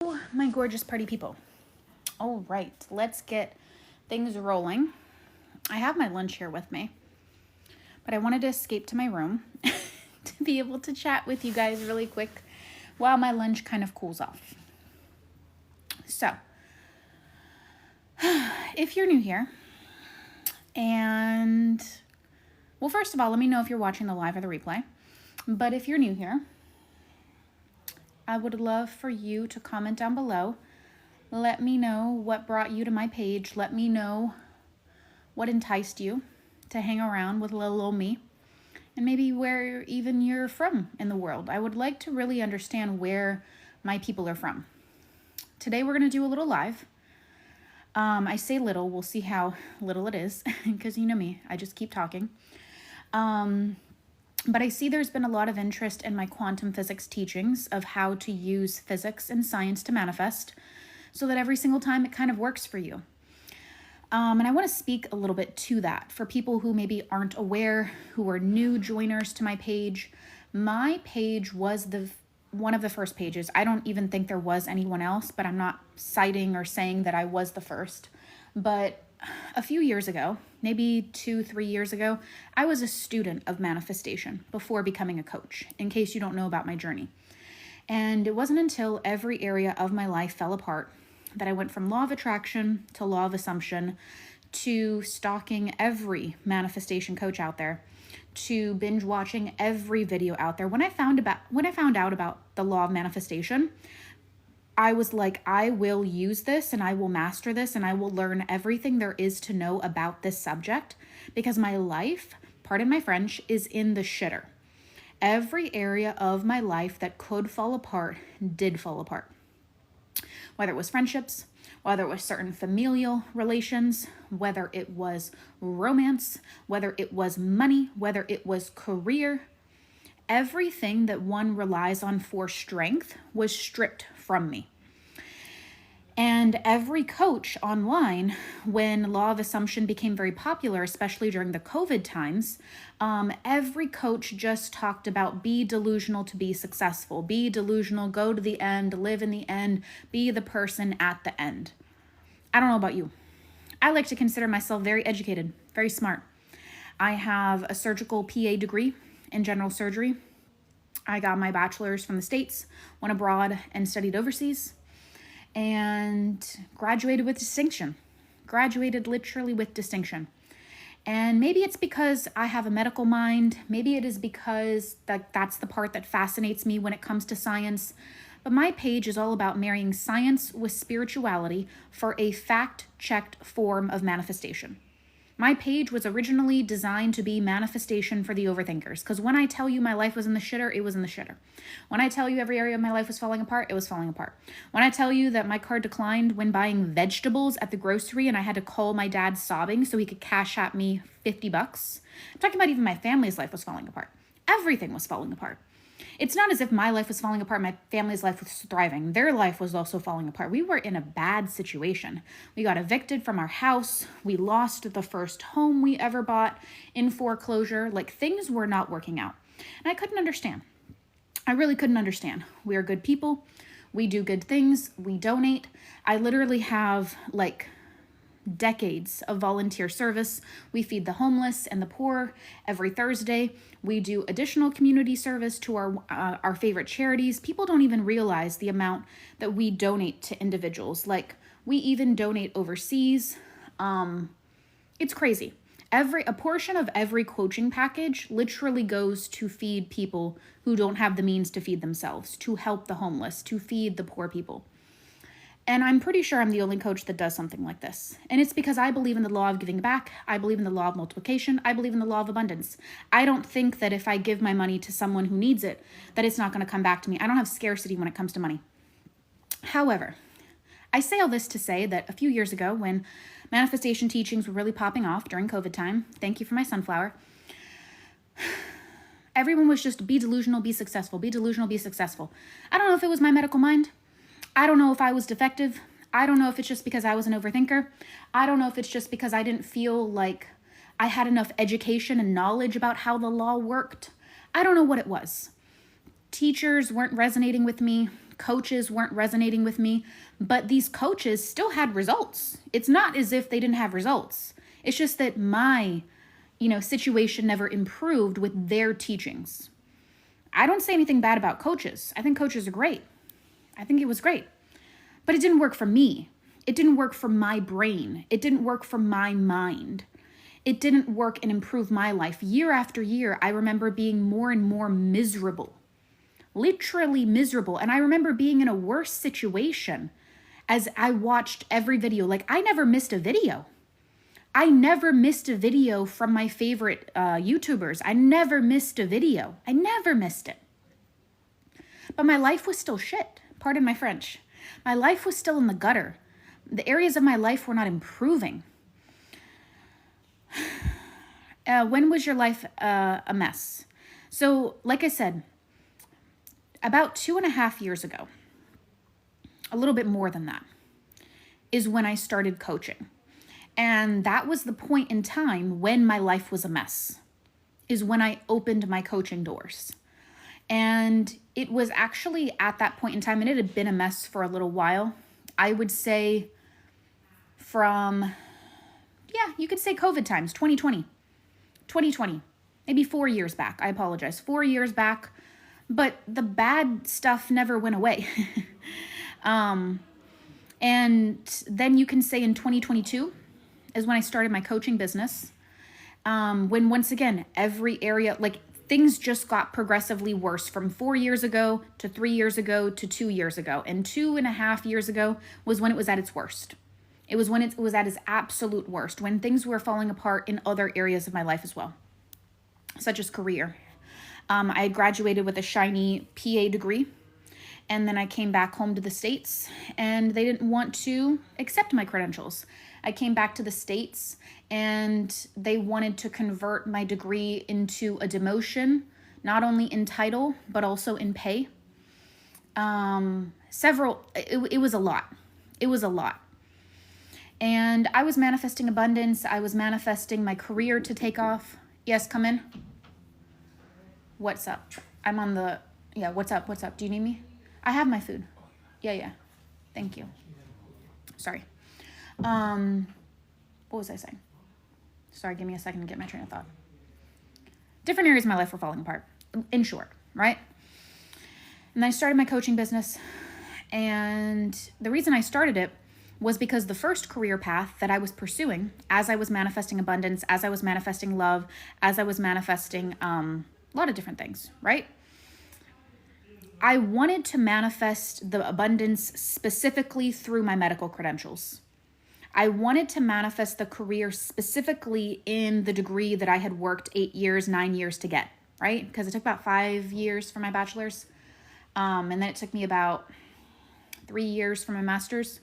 My gorgeous party people. All right, let's get things rolling. I have my lunch here with me, but I wanted to escape to my room to be able to chat with you guys really quick while my lunch kind of cools off. So, if you're new here, well, first of all, let me know if you're watching the live or the replay. But if you're new here, I would love for you to comment down below. Let me know what brought you to my page. Let me know what enticed you to hang around with little old me, and maybe where even you're from in the world. I would like to really understand where my people are from. Today we're going to do a little live. I say little, we'll see how little it is, because you know me, I just keep talking. But I see there's been a lot of interest in my quantum physics teachings of how to use physics and science to manifest so that every single time it kind of works for you. And I want to speak a little bit to that for people who maybe aren't aware, who are new joiners to my page. My page was one of the first pages. I don't even think there was anyone else, but I'm not citing or saying that I was the first. But a few years ago, maybe 2-3 years ago, I was a student of manifestation before becoming a coach, in case you don't know about my journey. And it wasn't until every area of my life fell apart that I went from law of attraction to law of assumption to stalking every manifestation coach out there to binge watching every video out there. When I found out about the law of manifestation, I was like, I will use this and I will master this and I will learn everything there is to know about this subject, because my life, pardon my French, is in the shitter. Every area of my life that could fall apart did fall apart. Whether it was friendships, whether it was certain familial relations, whether it was romance, whether it was money, whether it was career, everything that one relies on for strength was stripped from me. And every coach online, when law of assumption became very popular, especially during the COVID times, every coach just talked about be delusional to be successful, be delusional, go to the end, live in the end, be the person at the end. I don't know about you. I like to consider myself very educated, very smart. I have a surgical PA degree in general surgery. I got my bachelor's from the States, went abroad and studied overseas, and graduated with distinction. Graduated literally with distinction. And maybe it's because I have a medical mind. Maybe it is because that's the part that fascinates me when it comes to science. But my page is all about marrying science with spirituality for a fact-checked form of manifestation. My page was originally designed to be manifestation for the overthinkers, because when I tell you my life was in the shitter, it was in the shitter. When I tell you every area of my life was falling apart, it was falling apart. When I tell you that my card declined when buying vegetables at the grocery and I had to call my dad sobbing so he could cash at me $50, I'm talking about even my family's life was falling apart. Everything was falling apart. It's not as if my life was falling apart, my family's life was thriving. Their life was also falling apart. We were in a bad situation. We got evicted from our house. We lost the first home we ever bought in foreclosure. Like, things were not working out. And I couldn't understand. I really couldn't understand. We are good people. We do good things. We donate. I literally have decades of volunteer service. We feed the homeless and the poor every Thursday. We do additional community service to our favorite charities. People don't even realize the amount that we donate to individuals. Like, we even donate overseas. It's crazy. A portion of every coaching package literally goes to feed people who don't have the means to feed themselves, to help the homeless, to feed the poor people. And I'm pretty sure I'm the only coach that does something like this. And it's because I believe in the law of giving back. I believe in the law of multiplication. I believe in the law of abundance. I don't think that if I give my money to someone who needs it, that it's not going to come back to me. I don't have scarcity when it comes to money. However, I say all this to say that a few years ago, when manifestation teachings were really popping off during COVID time, thank you for my sunflower, everyone was just be delusional, be successful, be delusional, be successful. I don't know if it was my medical mind. I don't know if I was defective. I don't know if it's just because I was an overthinker. I don't know if it's just because I didn't feel like I had enough education and knowledge about how the law worked. I don't know what it was. Teachers weren't resonating with me. coaches weren't resonating with me, but these coaches still had results. It's not as if they didn't have results. It's just that my, situation never improved with their teachings. I don't say anything bad about coaches. I think coaches are great. I think it was great. But it didn't work for me. It didn't work for my brain. It didn't work for my mind. It didn't work and improve my life. Year after year, I remember being more and more miserable. Literally miserable. And I remember being in a worse situation as I watched every video. Like, I never missed a video. I never missed a video from my favorite YouTubers. I never missed a video. I never missed it. But my life was still shit. Pardon my French. My life was still in the gutter. The areas of my life were not improving. When was your life a mess? So, like I said, about 2.5 years ago, a little bit more than that, is when I started coaching. And that was the point in time when my life was a mess, is when I opened my coaching doors. And it was actually at that point in time, and it had been a mess for a little while. I would say from, you could say COVID times, 2020, maybe 4 years back. I apologize, 4 years back, but the bad stuff never went away. And then you can say in 2022 is when I started my coaching business. When once again, every area, like things just got progressively worse from 4 years ago to 3 years ago to 2 years ago. And 2.5 years ago was when it was at its worst. It was when it was at its absolute worst, when things were falling apart in other areas of my life as well, such as career. I graduated with a shiny PA degree, and then I came back home to the States, and they didn't want to accept my credentials. I came back to the States, and they wanted to convert my degree into a demotion, not only in title, but also in pay. It was a lot. It was a lot. And I was manifesting abundance. I was manifesting my career to take off. Yes, come in. What's up? I'm on the, what's up? What's up? Do you need me? I have my food. Yeah. Thank you. Sorry. What was I saying? Sorry, give me a second to get my train of thought. Different areas of my life were falling apart, in short, right? And I started my coaching business. And the reason I started it was because the first career path that I was pursuing, as I was manifesting abundance, as I was manifesting love, as I was manifesting a lot of different things, right? I wanted to manifest the abundance specifically through my medical credentials. I wanted to manifest the career specifically in the degree that I had worked 8 years, 9 years to get, right? Because it took about 5 years for my bachelor's. And then it took me about 3 years for my master's.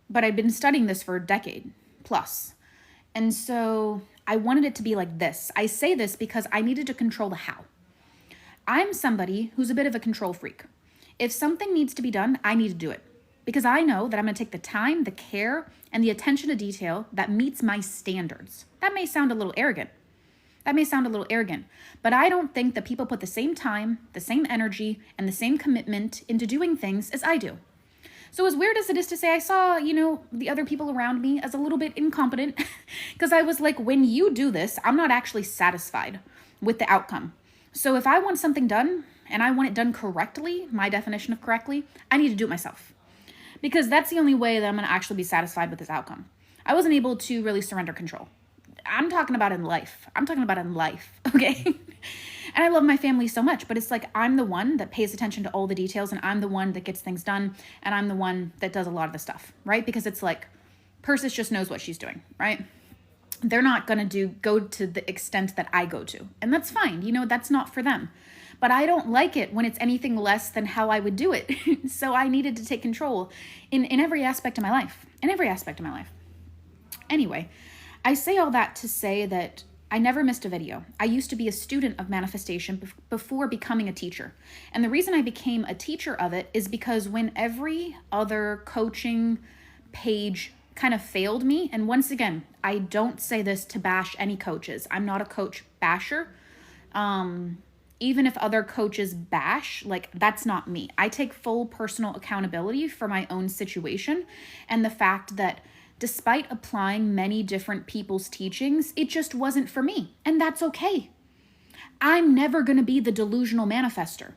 But I'd been studying this for a decade plus. And so I wanted it to be like this. I say this because I needed to control the how. I'm somebody who's a bit of a control freak. If something needs to be done, I need to do it. Because I know that I'm going to take the time, the care, and the attention to detail that meets my standards. That may sound a little arrogant. But I don't think that people put the same time, the same energy, and the same commitment into doing things as I do. So as weird as it is to say, I saw, the other people around me as a little bit incompetent because I was like, when you do this, I'm not actually satisfied with the outcome. So if I want something done and I want it done correctly, my definition of correctly, I need to do it myself because that's the only way that I'm going to actually be satisfied with this outcome. I wasn't able to really surrender control. I'm talking about in life, okay? And I love my family so much, but it's like I'm the one that pays attention to all the details and I'm the one that gets things done and I'm the one that does a lot of the stuff, right? Because it's like Persis just knows what she's doing, right? They're not going to go to the extent that I go to. And that's fine. That's not for them. But I don't like it when it's anything less than how I would do it. So I needed to take control in every aspect of my life. Anyway, I say all that to say that I never missed a video. I used to be a student of manifestation before becoming a teacher. And the reason I became a teacher of it is because when every other coaching page kind of failed me, and once again, I don't say this to bash any coaches. I'm not a coach basher. even if other coaches bash, like, that's not me. I take full personal accountability for my own situation and the fact that despite applying many different people's teachings, it just wasn't for me. And that's okay. I'm never going to be the delusional manifester.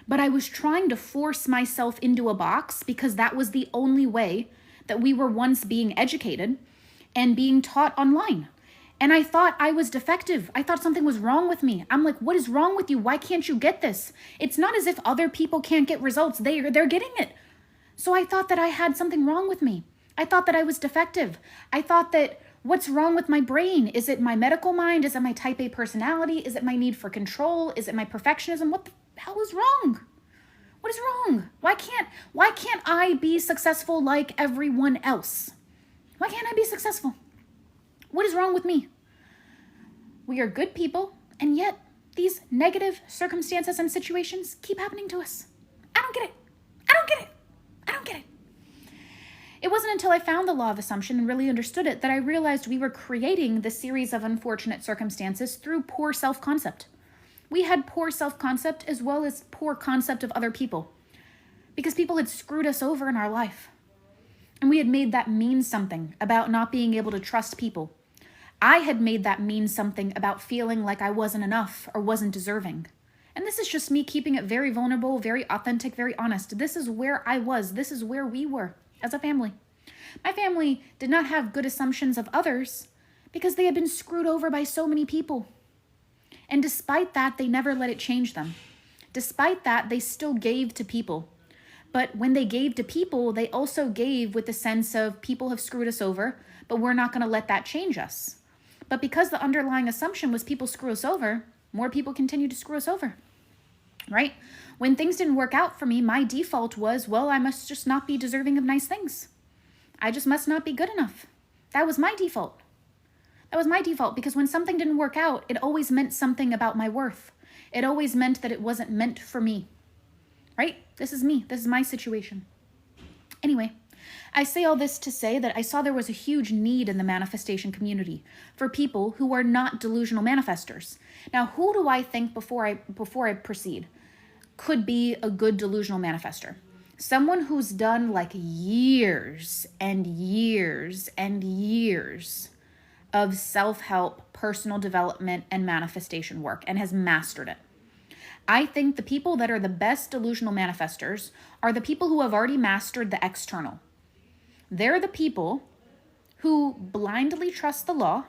But I was trying to force myself into a box because that was the only way that we were once being educated and being taught online. And I thought I was defective. I thought something was wrong with me. I'm like, what is wrong with you? Why can't you get this? It's not as if other people can't get results. They're getting it. So I thought that I had something wrong with me. I thought that I was defective. I thought that what's wrong with my brain? Is it my medical mind? Is it my type A personality? Is it my need for control? Is it my perfectionism? What the hell is wrong? What is wrong? Why can't I be successful like everyone else? Why can't I be successful? What is wrong with me? We are good people, and yet these negative circumstances and situations keep happening to us. I don't get it. I don't get it. I don't get it. It wasn't until I found the law of assumption and really understood it that I realized we were creating the series of unfortunate circumstances through poor self-concept. We had poor self-concept as well as poor concept of other people because people had screwed us over in our life. And we had made that mean something about not being able to trust people. I had made that mean something about feeling like I wasn't enough or wasn't deserving. And this is just me keeping it very vulnerable, very authentic, very honest. This is where I was. This is where we were as a family. My family did not have good assumptions of others because they had been screwed over by so many people. And despite that, they never let it change them. Despite that, they still gave to people. But when they gave to people, they also gave with the sense of people have screwed us over, but we're not going to let that change us. But because the underlying assumption was people screw us over, more people continue to screw us over, right? When things didn't work out for me, my default was, well, I must just not be deserving of nice things. I just must not be good enough. That was my default. That was my default because when something didn't work out, it always meant something about my worth. It always meant that it wasn't meant for me, right? This is me. This is my situation. Anyway, I say all this to say that I saw there was a huge need in the manifestation community for people who are not delusional manifestors. Now, who do I think before I proceed could be a good delusional manifester? Someone who's done like years and years and years of self-help, personal development, and manifestation work and has mastered it. I think the people that are the best delusional manifestors are the people who have already mastered the external. They're the people who blindly trust the law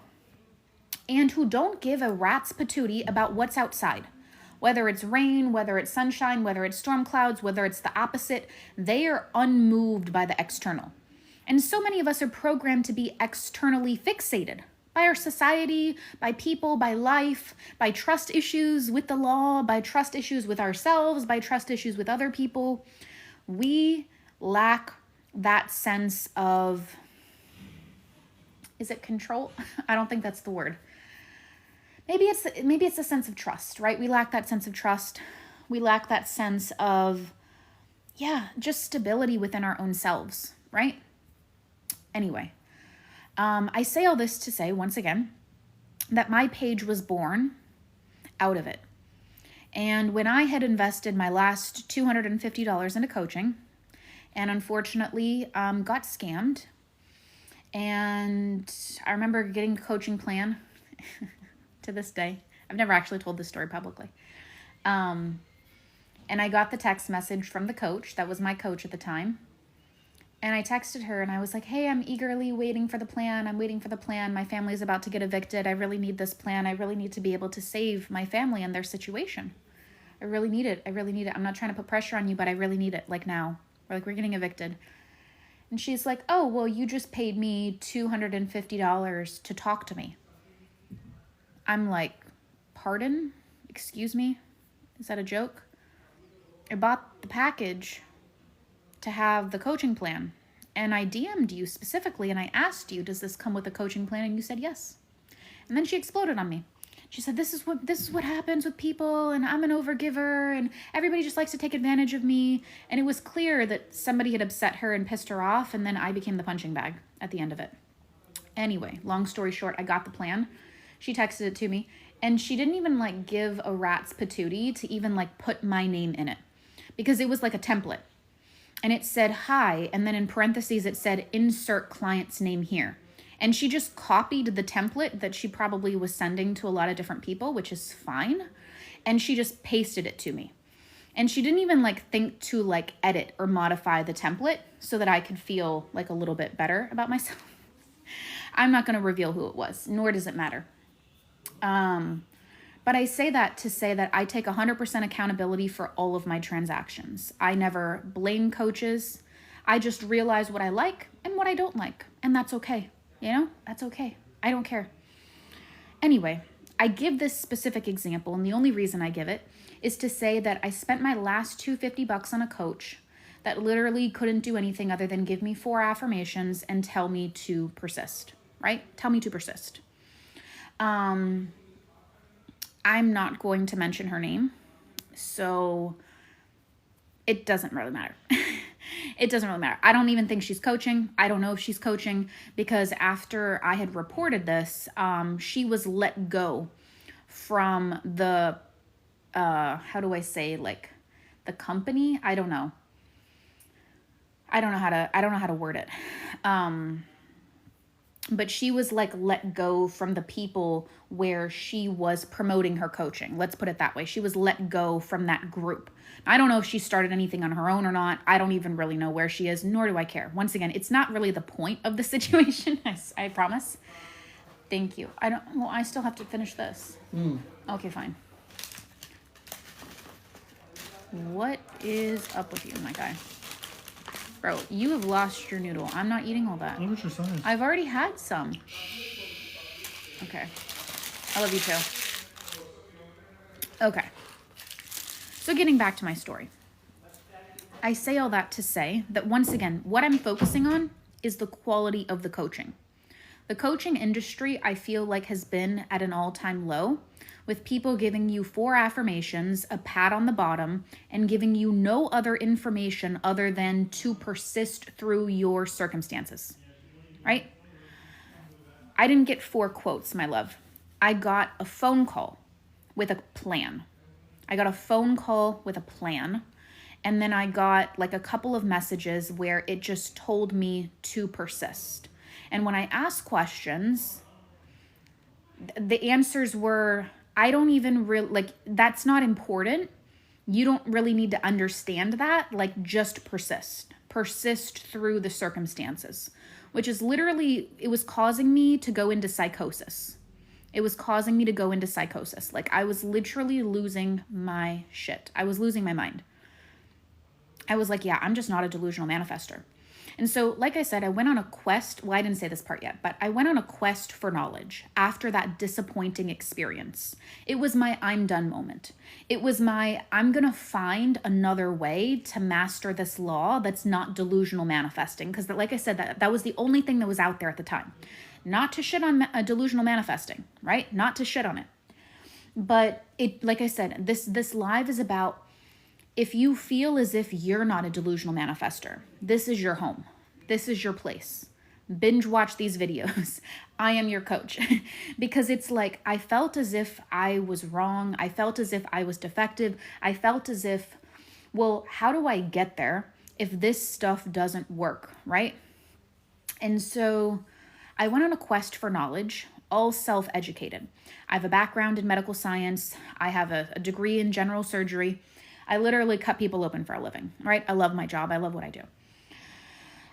and who don't give a rat's patootie about what's outside. Whether it's rain, whether it's sunshine, whether it's storm clouds, whether it's the opposite, they are unmoved by the external. And so many of us are programmed to be externally fixated by our society, by people, by life, by trust issues with the law, by trust issues with ourselves, by trust issues with other people. We lack that sense of, is it control? I don't think that's the word. Maybe it's a sense of trust, right? We lack that sense of trust. We lack that sense of, just stability within our own selves, right? Anyway, I say all this to say, once again, that my page was born out of it. And when I had invested my last $250 into coaching, and unfortunately got scammed, and I remember getting a coaching plan to this day. I've never actually told this story publicly. And I got the text message from the coach, that was my coach at the time. And I texted her and I was like, hey, I'm eagerly waiting for the plan. I'm waiting for the plan. My family's about to get evicted. I really need this plan. I really need to be able to save my family and their situation. I really need it. I really need it. I'm not trying to put pressure on you, but I really need it, like now. We're getting evicted. And she's like, oh, well, you just paid me $250 to talk to me. I'm like, pardon? Excuse me? Is that a joke? I bought the package to have the coaching plan. And I DM'd you specifically and I asked you, does this come with a coaching plan? And you said yes. And then she exploded on me. She said, this is what happens with people, and I'm an overgiver, and everybody just likes to take advantage of me. And it was clear that somebody had upset her and pissed her off, and then I became the punching bag at the end of it. Anyway, long story short, I got the plan. She texted it to me, And she didn't even like give a rat's patootie to even like put my name in it, because it was like a template. And it said hi, and then in parentheses it said insert client's name here. And she just copied the template that she probably was sending to a lot of different people, which is fine. And she just pasted it to me. And she didn't even like think to like edit or modify the template so that I could feel like a little bit better about myself. I'm not going to reveal who it was, nor does it matter. But I say that to say that I take 100% accountability for all of my transactions. I never blame coaches. I just realize what I like and what I don't like. And that's okay. You know, that's okay. I don't care. Anyway, I give this specific example, and the only reason I give it is to say that I spent my last $250 on a coach that literally couldn't do anything other than give me 4 affirmations and tell me to persist, right? Tell me to persist. I'm not going to mention her name, so it doesn't really matter. It doesn't really matter. I don't even think she's coaching. I don't know if she's coaching, because after I had reported this, she was let go from the, how do I say, like the company? I don't know. I don't know how to word it. But she was like let go from the people where she was promoting her coaching. Let's put it that way. She was let go from that group. I don't know if she started anything on her own or not. I don't even really know where she is, nor do I care. Once again, it's not really the point of the situation. I promise. Thank you. I still have to finish this. Okay, fine. What is up with you, my guy? Bro, you have lost your noodle. I'm not eating all that. Look at your size. I've already had some. Okay. I love you too. Okay. So getting back to my story. I say all that to say that once again, what I'm focusing on is the quality of the coaching. The coaching industry, I feel like, has been at an all-time low, with people giving you 4 affirmations, a pat on the bottom, and giving you no other information other than to persist through your circumstances, right? I didn't get 4 quotes, my love. I got a phone call with a plan. And then I got like a couple of messages where it just told me to persist. And when I asked questions, the answers were, I don't even really, like, that's not important. You don't really need to understand that. Like, just persist. Persist through the circumstances, which is literally, it was causing me to go into psychosis. Like, I was literally losing my shit. I was losing my mind. I was like, yeah, I'm just not a delusional manifester. And so, like I said, I went on a quest. Well, I didn't say this part yet, but I went on a quest for knowledge after that disappointing experience. It was my I'm done moment. It was my I'm going to find another way to master this law that's not delusional manifesting. Because like I said, that was the only thing that was out there at the time. Not to shit on delusional manifesting, right? Not to shit on it. But it, like I said, this live is about, if you feel as if you're not a delusional manifester, this is your home. This is your place. Binge watch these videos. I am your coach. Because it's like, I felt as if I was wrong. I felt as if I was defective. I felt as if, well, how do I get there if this stuff doesn't work, right? And so I went on a quest for knowledge, all self-educated. I have a background in medical science. I have a degree in general surgery. I literally cut people open for a living, right? I love my job. I love what I do.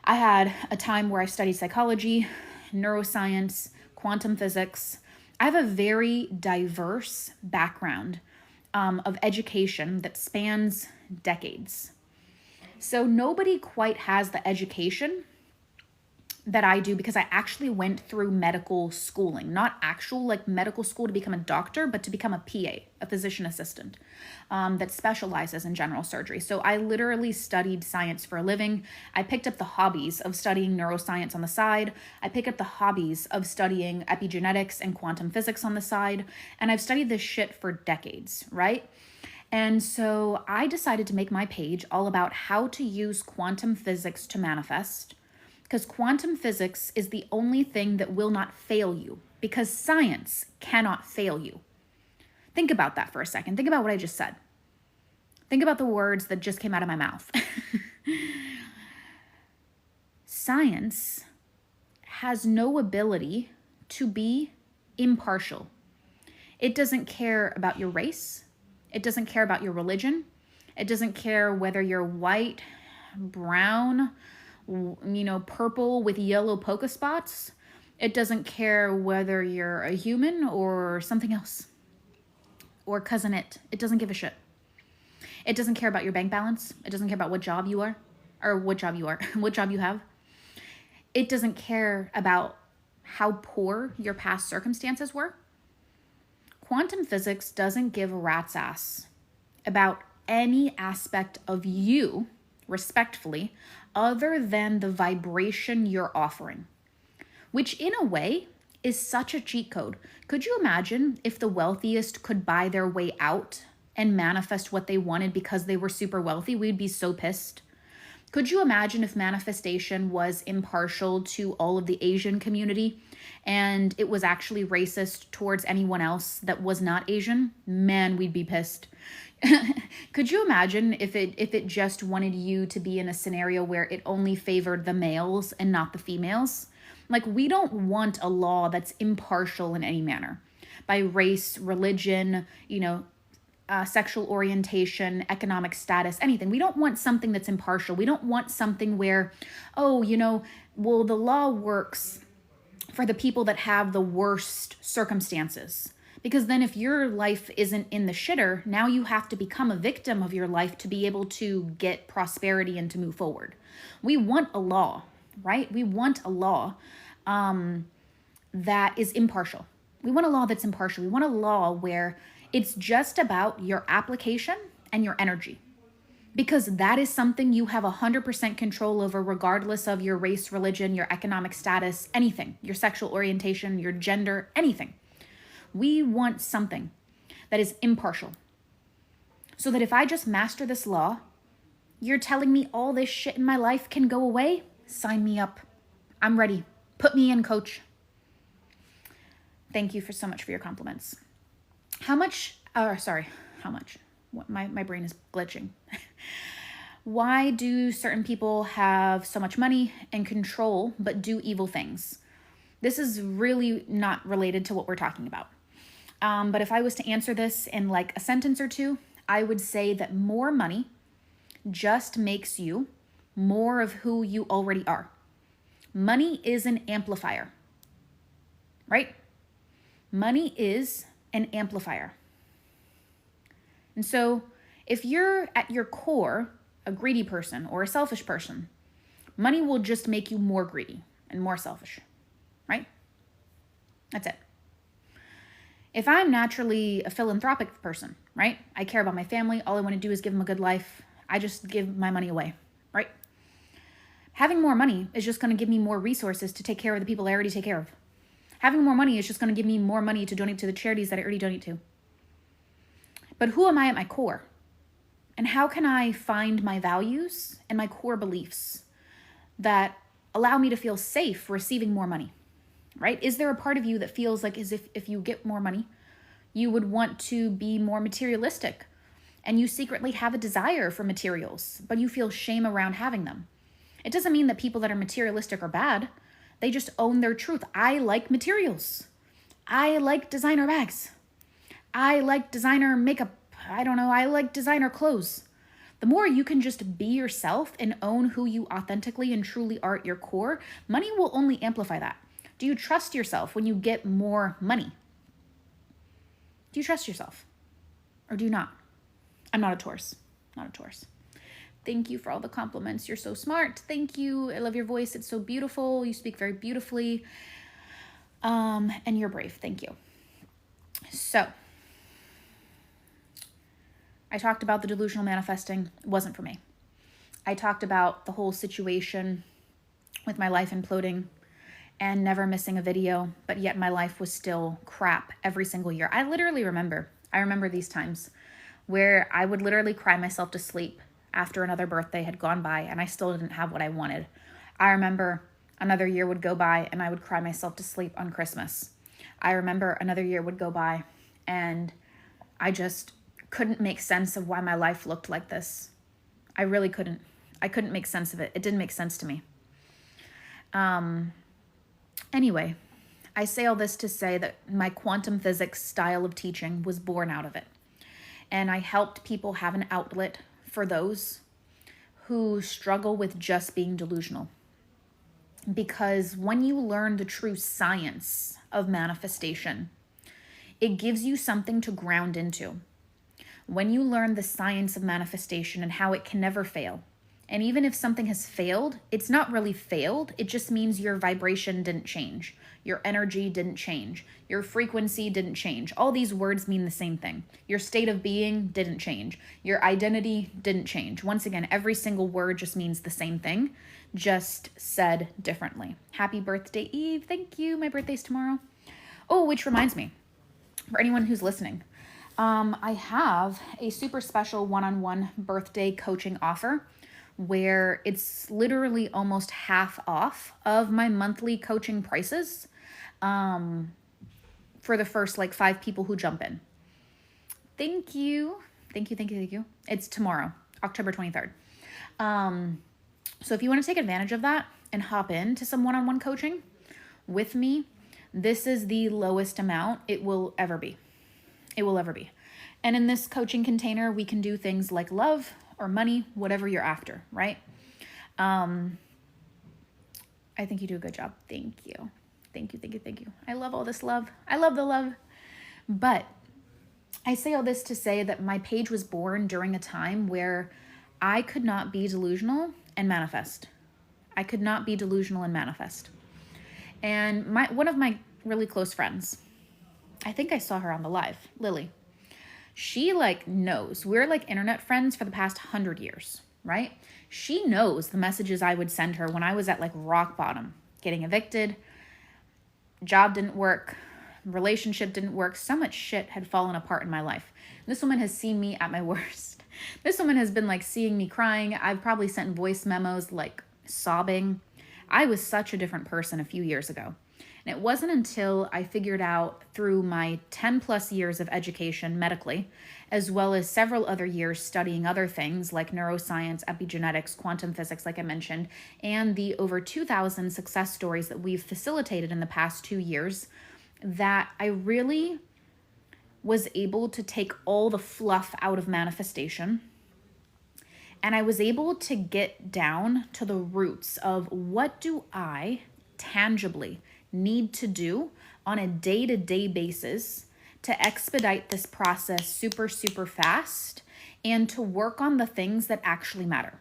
I had a time where I studied psychology, neuroscience, quantum physics. I have a very diverse background of education that spans decades. So nobody quite has the education that I do, because I actually went through medical schooling, not actual like medical school to become a doctor, but to become a PA, a physician assistant, that specializes in general surgery. So I literally studied science for a living. I picked up the hobbies of studying neuroscience on the side. I picked up the hobbies of studying epigenetics and quantum physics on the side. And I've studied this shit for decades, right? And so I decided to make my page all about how to use quantum physics to manifest, because quantum physics is the only thing that will not fail you, because science cannot fail you. Think about that for a second. Think about what I just said. Think about the words that just came out of my mouth. Science has no ability to be impartial. It doesn't care about your race. It doesn't care about your religion. It doesn't care whether you're white, brown, purple with yellow polka spots. It doesn't care whether you're a human or something else. Or cousin it. It doesn't give a shit. It doesn't care about your bank balance. It doesn't care about what job you are, what job you have. It doesn't care about how poor your past circumstances were. Quantum physics doesn't give a rat's ass about any aspect of you, respectfully, other than the vibration you're offering, which in a way is such a cheat code. Could you imagine if the wealthiest could buy their way out and manifest what they wanted because they were super wealthy? We'd be so pissed. Could you imagine if manifestation was impartial to all of the Asian community and it was actually racist towards anyone else that was not Asian? Man, we'd be pissed. Could you imagine if it just wanted you to be in a scenario where it only favored the males and not the females? Like, we don't want a law that's impartial in any manner by race, religion, sexual orientation, economic status, anything. We don't want something that's impartial. We don't want something where, the law works for the people that have the worst circumstances. Because then if your life isn't in the shitter, now you have to become a victim of your life to be able to get prosperity and to move forward. We want a law, right? We want a law that is impartial. We want a law that's impartial. We want a law where it's just about your application and your energy, because that is something you have 100% control over, regardless of your race, religion, your economic status, anything, your sexual orientation, your gender, anything. We want something that is impartial, so that if I just master this law, you're telling me all this shit in my life can go away? Sign me up. I'm ready. Put me in, coach. Thank you so much for your compliments. How much? What, my brain is glitching. Why do certain people have so much money and control but do evil things? This is really not related to what we're talking about. But if I was to answer this in like a sentence or two, I would say that more money just makes you more of who you already are. Money is an amplifier, right? Money is an amplifier. And so if you're at your core a greedy person or a selfish person, money will just make you more greedy and more selfish, right? That's it. If I'm naturally a philanthropic person, right? I care about my family. All I want to do is give them a good life. I just give my money away, right? Having more money is just going to give me more resources to take care of the people I already take care of. Having more money is just going to give me more money to donate to the charities that I already donate to. But who am I at my core? And how can I find my values and my core beliefs that allow me to feel safe receiving more money, right? Is there a part of you that feels like as if you get more money, you would want to be more materialistic and you secretly have a desire for materials, but you feel shame around having them? It doesn't mean that people that are materialistic are bad. They just own their truth. I like materials. I like designer bags. I like designer makeup. I like designer clothes. The more you can just be yourself and own who you authentically and truly are at your core, money will only amplify that. Do you trust yourself when you get more money? Do you trust yourself? Or do you not? I'm not a Taurus. Not a Taurus. Thank you for all the compliments. You're so smart. Thank you. I love your voice. It's so beautiful. You speak very beautifully. And you're brave. Thank you. So, I talked about the delusional manifesting. It wasn't for me. I talked about the whole situation with my life imploding and never missing a video, but yet my life was still crap every single year. I remember these times where I would literally cry myself to sleep after another birthday had gone by and I still didn't have what I wanted. I remember another year would go by and I would cry myself to sleep on Christmas. I remember another year would go by and I just couldn't make sense of why my life looked like this. I really couldn't. I couldn't make sense of it. It didn't make sense to me. Anyway, I say all this to say that my quantum physics style of teaching was born out of it. And I helped people have an outlet for those who struggle with just being delusional. Because when you learn the true science of manifestation, it gives you something to ground into. When you learn the science of manifestation and how it can never fail, and even if something has failed, it's not really failed. It just means your vibration didn't change. Your energy didn't change. Your frequency didn't change. All these words mean the same thing. Your state of being didn't change. Your identity didn't change. Once again, every single word just means the same thing, just said differently. Happy birthday, Eve. Thank you. My birthday's tomorrow. Oh, which reminds me, for anyone who's listening, I have a super special one-on-one birthday coaching offer where it's literally almost half off of my monthly coaching prices for the first 5 people who jump in. Thank you. Thank you. It's tomorrow, October 23rd. So if you want to take advantage of that and hop into some one-on-one coaching with me, this is the lowest amount it will ever be. It will ever be. And in this coaching container, we can do things like love or money, whatever you're after, right? I think you do a good job. Thank you. I love all this love. I love the love. But I say all this to say that my page was born during a time where I could not be delusional and manifest. And one of my really close friends, I think I saw her on the live, Lily. She knows. We're internet friends for the past 100 years, right? She knows the messages I would send her when I was at rock bottom, getting evicted, job didn't work, relationship didn't work. So much shit had fallen apart in my life. This woman has seen me at my worst. This woman has been seeing me crying. I've probably sent voice memos sobbing. I was such a different person a few years ago. And it wasn't until I figured out through my 10 plus years of education medically, as well as several other years studying other things like neuroscience, epigenetics, quantum physics, like I mentioned, and the over 2,000 success stories that we've facilitated in the past 2 years, that I really was able to take all the fluff out of manifestation. And I was able to get down to the roots of what do I tangibly need to do on a day-to-day basis to expedite this process super, super fast and to work on the things that actually matter.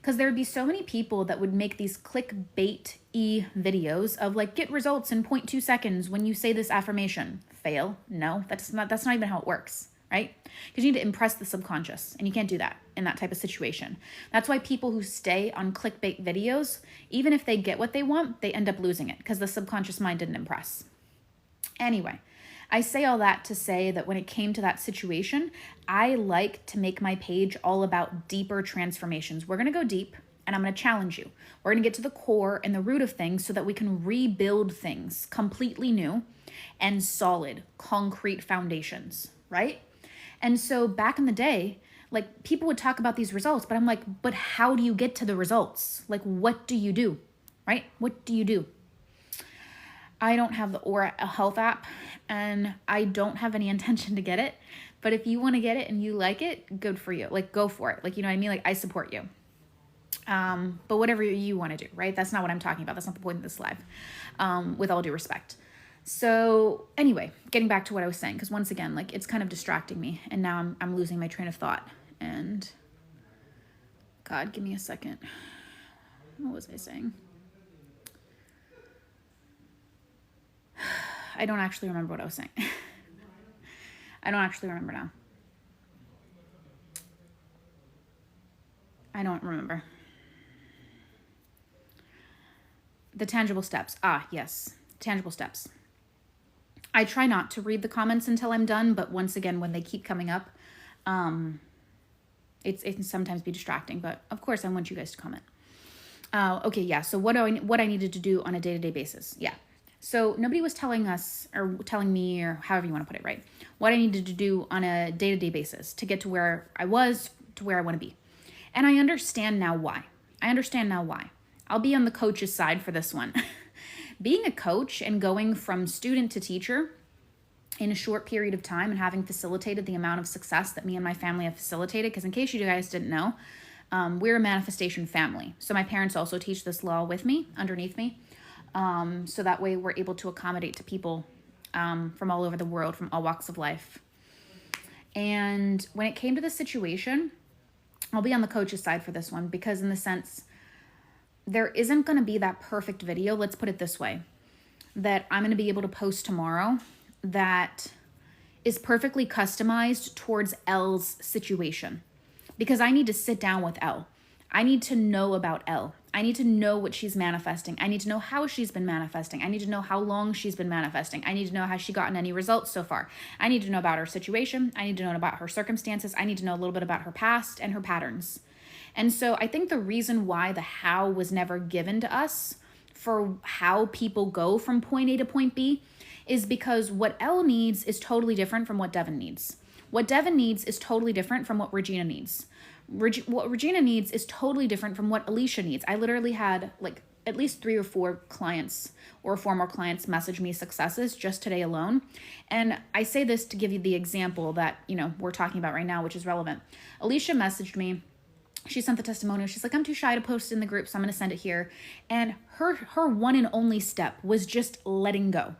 Because there would be so many people that would make these clickbait-y videos of get results in 0.2 seconds when you say this affirmation. Fail? No, that's not even how it works, right? Because you need to impress the subconscious, and you can't do that in that type of situation. That's why people who stay on clickbait videos, even if they get what they want, they end up losing it because the subconscious mind didn't impress. Anyway, I say all that to say that when it came to that situation, I like to make my page all about deeper transformations. We're going to go deep, and I'm going to challenge you. We're going to get to the core and the root of things so that we can rebuild things completely new and solid, concrete foundations, right? And so back in the day, people would talk about these results, but I'm but how do you get to the results? What do you do, right? What do you do? I don't have the Aura Health app, and I don't have any intention to get it. But if you want to get it and you like it, good for you. Go for it. You know what I mean? I support you. But whatever you want to do, right? That's not what I'm talking about. That's not the point of this live, with all due respect. So anyway, getting back to what I was saying, because once again, it's kind of distracting me, and now I'm losing my train of thought. And God, give me a second. What was I saying? I don't actually remember what I was saying. I don't actually remember now. I don't remember. The tangible steps. Yes. Tangible steps. I try not to read the comments until I'm done, but once again, when they keep coming up, it can sometimes be distracting, but of course I want you guys to comment. Okay, yeah, so what I needed to do on a day-to-day basis. Yeah. So nobody was telling us or telling me, or however you want to put it, right, what I needed to do on a day-to-day basis to get to where I was, to where I want to be. And I understand now why. I'll be on the coach's side for this one. Being a coach and going from student to teacher in a short period of time and having facilitated the amount of success that me and my family have facilitated, because in case you guys didn't know, we're a manifestation family. So my parents also teach this law with me, underneath me. So that way we're able to accommodate to people from all over the world, from all walks of life. And when it came to this situation, I'll be on the coach's side for this one, because in the sense, there isn't going to be that perfect video, let's put it this way, that I'm going to be able to post tomorrow that is perfectly customized towards Elle's situation. Because I need to sit down with Elle. I need to know about Elle. I need to know what she's manifesting. I need to know how she's been manifesting. I need to know how long she's been manifesting. I need to know has she gotten any results so far. I need to know about her situation. I need to know about her circumstances. I need to know a little bit about her past and her patterns. And so I think the reason why the how was never given to us for how people go from point A to point B is because what Elle needs is totally different from what Devin needs. What Devin needs is totally different from what Regina needs. What Regina needs is totally different from what Alicia needs. I literally had like at least 3 or 4 clients or 4 more clients message me successes just today alone. And I say this to give you the example that, we're talking about right now, which is relevant. Alicia messaged me. She sent the testimonial. She's like, I'm too shy to post in the group, so I'm going to send it here. And her one and only step was just letting go.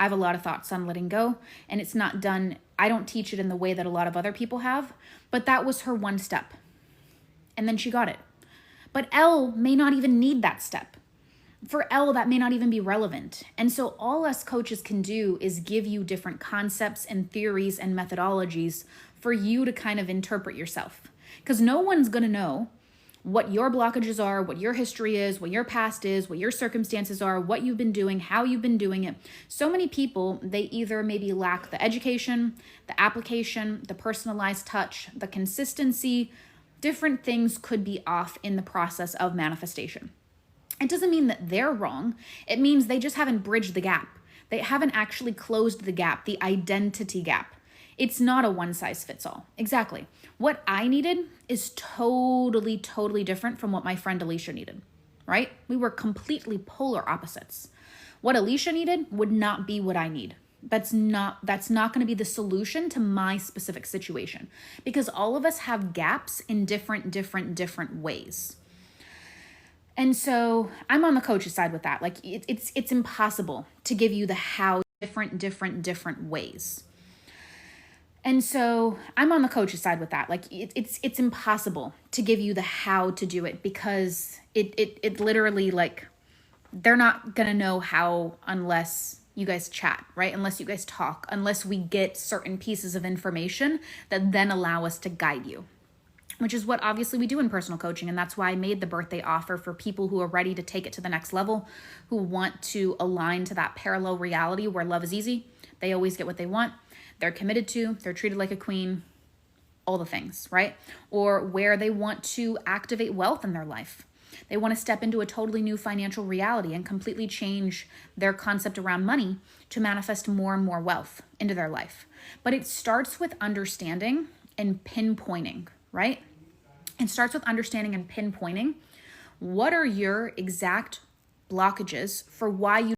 I have a lot of thoughts on letting go, and it's not done. I don't teach it in the way that a lot of other people have, but that was her one step. And then she got it. But Elle may not even need that step. For Elle, that may not even be relevant. And so all us coaches can do is give you different concepts and theories and methodologies for you to kind of interpret yourself. Because no one's going to know what your blockages are, what your history is, what your past is, what your circumstances are, what you've been doing, how you've been doing it. So many people, they either maybe lack the education, the application, the personalized touch, the consistency. Different things could be off in the process of manifestation. It doesn't mean that they're wrong. It means they just haven't bridged the gap. They haven't actually closed the gap, the identity gap. It's not a one size fits all. Exactly. What I needed is totally different from what my friend Alicia needed, right? We were completely polar opposites. What Alicia needed would not be what I need. That's not going to be the solution to my specific situation, because all of us have gaps in different ways. And so I'm on the coach's side with that. Like it's impossible to give you the how different ways. And so I'm on the coach's side with that. Like it's impossible to give you the how to do it, because it literally, like, they're not going to know how unless you guys chat, right? Unless you guys talk, unless we get certain pieces of information that then allow us to guide you, which is what obviously we do in personal coaching. And that's why I made the birthday offer for people who are ready to take it to the next level, who want to align to that parallel reality where love is easy. They always get what they want. They're committed to, they're treated like a queen, all the things, right? Or where they want to activate wealth in their life. They want to step into a totally new financial reality and completely change their concept around money to manifest more and more wealth into their life. But it starts with understanding and pinpointing, right? It starts with understanding and pinpointing what are your exact blockages for why you